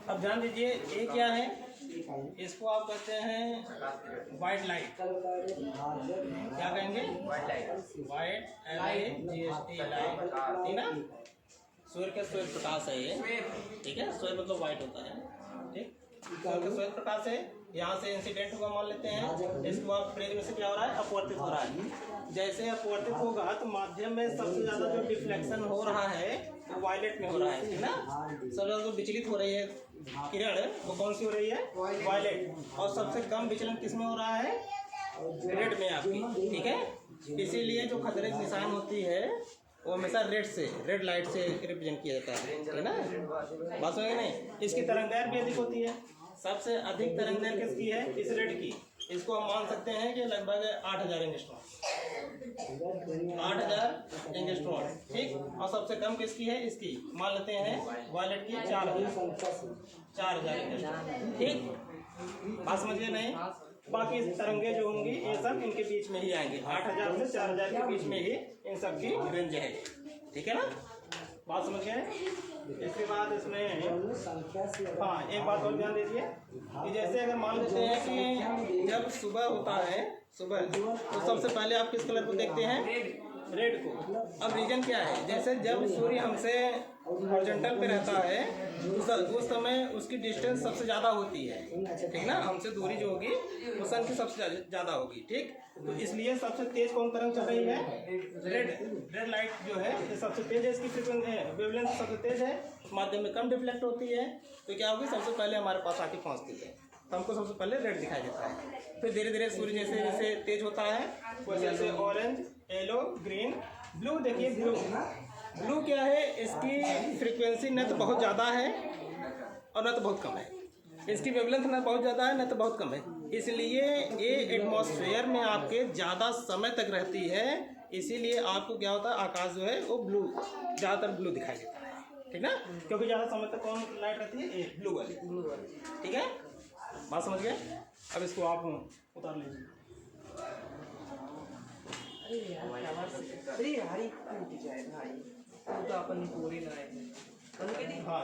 अब ध्यान दीजिए, ये क्या है, इसको आप कहते हैं वाइट लाइट। क्या कहेंगे? White light, white LIGHT light, ठीक ना। सूर्य का सूर्य प्रकाश है ये, ठीक है। सूर्य मतलब वाइट होता है, ठीक। सूर्य का सूर्य प्रकाश है, यहाँ से इंसिडेंट हुआ मान लेते हैं। इसको आप प्रेत में से क्या हो रहा है, अपवर्तित हो रहा है। जैसे अपवर्तित होगा तो माध्यम में सबसे ज्यादा जो डिफ्लेक्शन हो रहा है वो वायलेट में हो रहा है, ठीक ना। सबसे ज्यादा जो विचलित हो रही है किरण वो कौन सी हो रही है, वायलेट। और सबसे कम विचलन किस में हो रहा है, रेड में आपकी, ठीक है। इसीलिए जो खतरे की निशान होती है वो हमेशा रेड से, रेड लाइट से रिप्रेजेंट किया जाता है, ठीक ना। बात समझ नहीं। इसकी तरंगदैर्घ्य भी अधिक होती है। सबसे अधिक तरंगदैर्घ्य किसकी है, इस रेड की। इसको हम मान सकते हैं कि लगभग 8000 एंगस्ट्रॉम, 8000 एंगस्ट्रॉम, ठीक। और सबसे कम किसकी है, इसकी मान लेते हैं वायलेट की 4000 एंगस्ट्रॉम, ठीक। बात समझिए नहीं। बाकी तरंगे जो होंगी ये सब इनके बीच में ही आएंगे, 8000 से 4000 के बीच में ही इन सब की रेंज है, ठीक है ना। बात समझ गए। इसके बाद इसमें हाँ एक बात और ध्यान दीजिए कि जैसे अगर मान लेते हैं कि जब सुबह होता है, सुबह तो सबसे पहले आप किस कलर को देखते हैं, रेड को। अब रीजन क्या है, जैसे जब सूर्य हमसे हॉरिजॉन्टल पे रहता है उस समय उसकी डिस्टेंस सबसे ज़्यादा होती है, ठीक ना। हमसे दूरी जो होगी वो सन की सबसे ज़्यादा होगी, ठीक। तो इसलिए सबसे तेज कौन तरंग चल रही है, रेड लाइट जो है ये सबसे तेज है, इसकी फ्रीक्वेंसी वेवलेंथ सबसे तेज है, माध्यम में कम डिफ्लेक्ट होती है। तो क्या होगी, सबसे पहले हमारे पास आके पहुँचती है, तो हमको सबसे पहले रेड दिखाई देता है। फिर धीरे धीरे सूर्य जैसे जैसे तेज होता है वैसे जैसे ऑरेंज, येलो, ग्रीन, ब्लू। देखिए ब्लू क्या है, इसकी फ्रीक्वेंसी न तो बहुत ज़्यादा है और न तो बहुत कम है, इसकी वेवलेंथ न बहुत ज़्यादा है न तो बहुत कम है, इसलिए ये एटमॉस्फेयर में आपके ज़्यादा समय तक रहती है। इसीलिए आपको क्या होता है, आकाश जो है वो ब्लू, ज़्यादातर ब्लू दिखाई देता है, ठीक ना। क्योंकि ज़्यादा समय तक कौन लाइट रहती है, ये ब्लू वाली, ठीक है। बात समझ गए। अब इसको आप उतार लीजिए। अरे हरी टूट जाए भाई, तो अपन पूरी लाए। हाँ